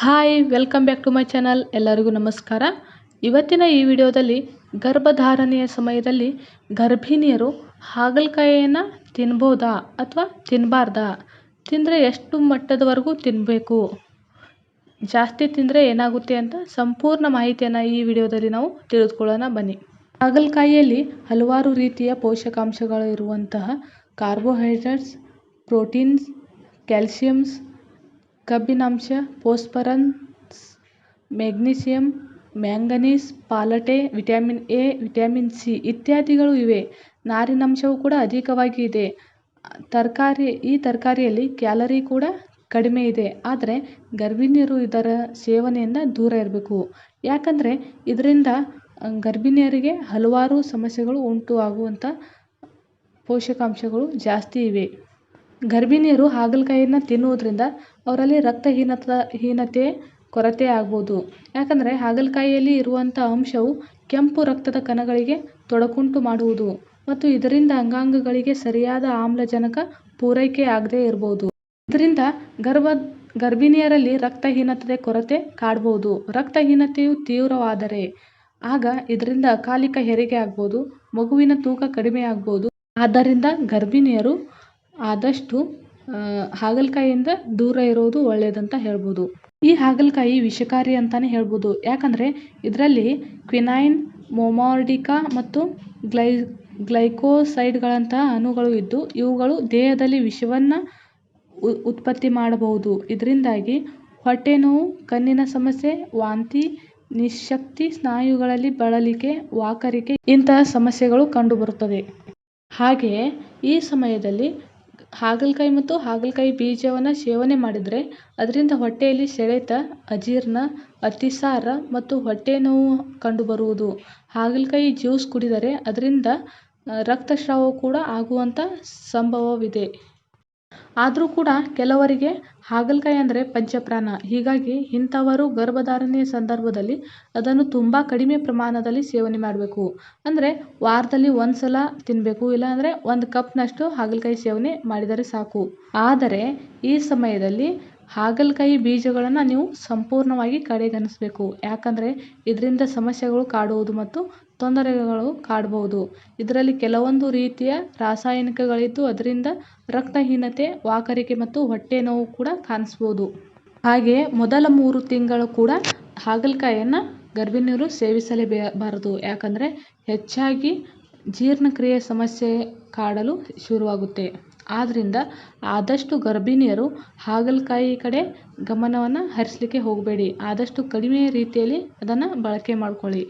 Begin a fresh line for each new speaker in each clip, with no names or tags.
Hi welcome back to my channel. ಎಲ್ಲರಿಗೂ ನಮಸ್ಕಾರ. ಇವತ್ತಿನ ಈ ವಿಡಿಯೋದಲ್ಲಿ ಗರ್ಭಧಾರಣೆಯ ಸಮಯದಲ್ಲಿ ಗರ್ಭಿಣಿಯರು ಹಾಗಲಕಾಯಿಯನ್ನು ತಿನ್ಬೋದಾ ಅಥವಾ ತಿನ್ನಬಾರ್ದಾ, ತಿಂದರೆ ಎಷ್ಟು ಮಟ್ಟದವರೆಗೂ ತಿನ್ನಬೇಕು, ಜಾಸ್ತಿ ತಿಂದರೆ ಏನಾಗುತ್ತೆ ಅಂತ ಸಂಪೂರ್ಣ ಮಾಹಿತಿಯನ್ನು ಈ ವಿಡಿಯೋದಲ್ಲಿ ನಾವು ತಿಳಿದುಕೊಳ್ಳೋಣ ಬನ್ನಿ. ಹಾಗಲಕಾಯಿಯಲ್ಲಿ ಹಲವಾರು ರೀತಿಯ ಪೋಷಕಾಂಶಗಳು ಇರುವಂತಹ ಕಾರ್ಬೋಹೈಡ್ರೇಟ್ಸ್, ಪ್ರೋಟೀನ್ಸ್, ಕ್ಯಾಲ್ಸಿಯಮ್ಸ್, ಕಬ್ಬಿನಾಂಶ, phosphorus, magnesium, manganese, folate, vitamin A, vitamin C ಇತ್ಯಾದಿಗಳು ಇವೆ. ನಾರಿನಾಂಶವೂ ಕೂಡ ಅಧಿಕವಾಗಿ ಇದೆ. ಈ ತರಕಾರಿಯಲ್ಲಿ ಕ್ಯಾಲರಿ ಕೂಡ ಕಡಿಮೆ ಇದೆ. ಆದರೆ ಗರ್ಭಿಣಿಯರು ಇದರ ಸೇವನೆಯಿಂದ ದೂರ ಇರಬೇಕು. ಯಾಕಂದರೆ ಇದರಿಂದ ಗರ್ಭಿಣಿಯರಿಗೆ ಹಲವಾರು ಸಮಸ್ಯೆಗಳು ಉಂಟು ಆಗುವಂಥ ಪೋಷಕಾಂಶಗಳು ಜಾಸ್ತಿ ಇವೆ. ಗರ್ಭಿಣಿಯರು ಹಾಗಲಕಾಯಿಯನ್ನು ತಿನ್ನುವುದರಿಂದ ಅವರಲ್ಲಿ ರಕ್ತಹೀನತೆ ಕೊರತೆ ಆಗ್ಬೋದು. ಯಾಕಂದರೆ ಹಾಗಲಕಾಯಿಯಲ್ಲಿ ಇರುವಂಥ ಅಂಶವು ಕೆಂಪು ರಕ್ತದ ಕಣಗಳಿಗೆ ತೊಡಕುಂಟು ಮಾಡುವುದು ಮತ್ತು ಇದರಿಂದ ಅಂಗಾಂಗಗಳಿಗೆ ಸರಿಯಾದ ಆಮ್ಲಜನಕ ಪೂರೈಕೆ ಆಗದೇ ಇರಬಹುದು. ಇದರಿಂದ ಗರ್ಭಿಣಿಯರಲ್ಲಿ ರಕ್ತಹೀನತೆ ಕೊರತೆ ಕಾಡಬಹುದು. ರಕ್ತಹೀನತೆಯು ತೀವ್ರವಾದರೆ ಆಗ ಇದರಿಂದ ಅಕಾಲಿಕ ಹೆರಿಗೆ ಆಗ್ಬೋದು, ಮಗುವಿನ ತೂಕ ಕಡಿಮೆ ಆಗ್ಬೋದು. ಆದ್ದರಿಂದ ಗರ್ಭಿಣಿಯರು ಆದಷ್ಟು ಹಾಗಲಕಾಯಿಯಿಂದ ದೂರ ಇರೋದು ಒಳ್ಳೆಯದಂತ ಹೇಳ್ಬೋದು. ಈ ಹಾಗಲಕಾಯಿ ವಿಷಕಾರಿ ಅಂತಾನೆ ಹೇಳ್ಬೋದು. ಯಾಕಂದರೆ ಇದರಲ್ಲಿ ಕ್ವಿನೈನ್, ಮೊಮಾರ್ಡಿಕಾ ಮತ್ತು ಗ್ಲೈಕೋಸೈಡ್ಗಳಂತಹ ಅಣುಗಳು ಇದ್ದು ಇವುಗಳು ದೇಹದಲ್ಲಿ ವಿಷವನ್ನು ಉತ್ಪತ್ತಿ ಮಾಡಬಹುದು. ಇದರಿಂದಾಗಿ ಹೊಟ್ಟೆ ನೋವು, ಕಣ್ಣಿನ ಸಮಸ್ಯೆ, ವಾಂತಿ, ನಿಶಕ್ತಿ, ಸ್ನಾಯುಗಳಲ್ಲಿ ಬಳಲಿಕೆ, ವಾಕರಿಕೆ ಇಂತಹ ಸಮಸ್ಯೆಗಳು ಕಂಡುಬರುತ್ತದೆ. ಹಾಗೆಯೇ ಈ ಸಮಯದಲ್ಲಿ ಹಾಗಲಕಾಯಿ ಮತ್ತು ಹಾಗಲಕಾಯಿ ಬೀಜವನ್ನು ಸೇವನೆ ಮಾಡಿದರೆ ಅದರಿಂದ ಹೊಟ್ಟೆಯಲ್ಲಿ ಸೆಳೆತ, ಅಜೀರ್ಣ, ಅತಿಸಾರ ಮತ್ತು ಹೊಟ್ಟೆ ನೋವು ಕಂಡುಬರುವುದು. ಹಾಗಲಕಾಯಿ ಜ್ಯೂಸ್ ಕುಡಿದರೆ ಅದರಿಂದ ರಕ್ತಸ್ರಾವ ಕೂಡ ಆಗುವಂಥ ಸಂಭವವಿದೆ. ಆದರೂ ಕೂಡ ಕೆಲವರಿಗೆ ಹಾಗಲಕಾಯಿ ಅಂದರೆ ಪಂಚಪ್ರಾಣ. ಹೀಗಾಗಿ ಇಂಥವರು ಗರ್ಭಧಾರಣೆಯ ಸಂದರ್ಭದಲ್ಲಿ ಅದನ್ನು ತುಂಬ ಕಡಿಮೆ ಪ್ರಮಾಣದಲ್ಲಿ ಸೇವನೆ ಮಾಡಬೇಕು. ಅಂದರೆ ವಾರದಲ್ಲಿ ಒಂದು ಸಲ ತಿನ್ನಬೇಕು, ಇಲ್ಲಾಂದರೆ 1 ಕಪ್ನಷ್ಟು ಹಾಗಲಕಾಯಿ ಸೇವನೆ ಮಾಡಿದರೆ ಸಾಕು. ಆದರೆ ಈ ಸಮಯದಲ್ಲಿ ಹಾಗಲಕಾಯಿ ಬೀಜಗಳನ್ನು ನೀವು ಸಂಪೂರ್ಣವಾಗಿ ಕಡೆಗಣಿಸಬೇಕು. ಯಾಕಂದರೆ ಇದರಿಂದ ಸಮಸ್ಯೆಗಳು ಕಾಡುವುದು ಮತ್ತು ತೊಂದರೆಗಳು ಕಾಡಬಹುದು. ಇದರಲ್ಲಿ ಕೆಲವೊಂದು ರೀತಿಯ ರಾಸಾಯನಿಕಗಳಿದ್ದು ಅದರಿಂದ ರಕ್ತಹೀನತೆ, ವಾಕರಿಕೆ ಮತ್ತು ಹೊಟ್ಟೆ ನೋವು ಕೂಡ ಕಾಣಿಸ್ಬೋದು. ಹಾಗೆಯೇ ಮೊದಲ 3 ತಿಂಗಳು ಕೂಡ ಹಾಗಲಕಾಯಿಯನ್ನು ಗರ್ಭಿಣಿಯರು ಸೇವಿಸಲೇಬಾರದು. ಯಾಕಂದರೆ ಹೆಚ್ಚಾಗಿ ಜೀರ್ಣಕ್ರಿಯೆ ಸಮಸ್ಯೆ ಕಾಡಲು ಶುರುವಾಗುತ್ತೆ. ಆದ್ದರಿಂದ ಆದಷ್ಟು ಗರ್ಭಿಣಿಯರು ಹಾಗಲಕಾಯಿ ಕಡೆ ಗಮನವನ್ನು ಹರಿಸಲಿಕ್ಕೆ ಹೋಗಬೇಡಿ. ಆದಷ್ಟು ಕಡಿಮೆ ರೀತಿಯಲ್ಲಿ ಅದನ್ನು ಬಳಕೆ ಮಾಡಿಕೊಳ್ಳಿ.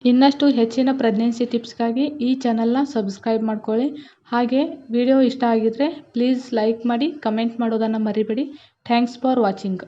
ಇನ್ನಷ್ಟು ಹೆಚ್ಚಿನ ಪ್ರೆಗ್ನೆನ್ಸಿ ಟಿಪ್ಸ್ಗಾಗಿ ಈ ಚಾನಲ್ನ ಸಬ್ಸ್ಕ್ರೈಬ್ ಮಾಡ್ಕೊಳ್ಳಿ. ಹಾಗೆ ವಿಡಿಯೋ ಇಷ್ಟ ಆಗಿದ್ದರೆ ಪ್ಲೀಸ್ ಲೈಕ್ ಮಾಡಿ, ಕಮೆಂಟ್ ಮಾಡೋದನ್ನು ಮರಿಬೇಡಿ. Thanks for watching.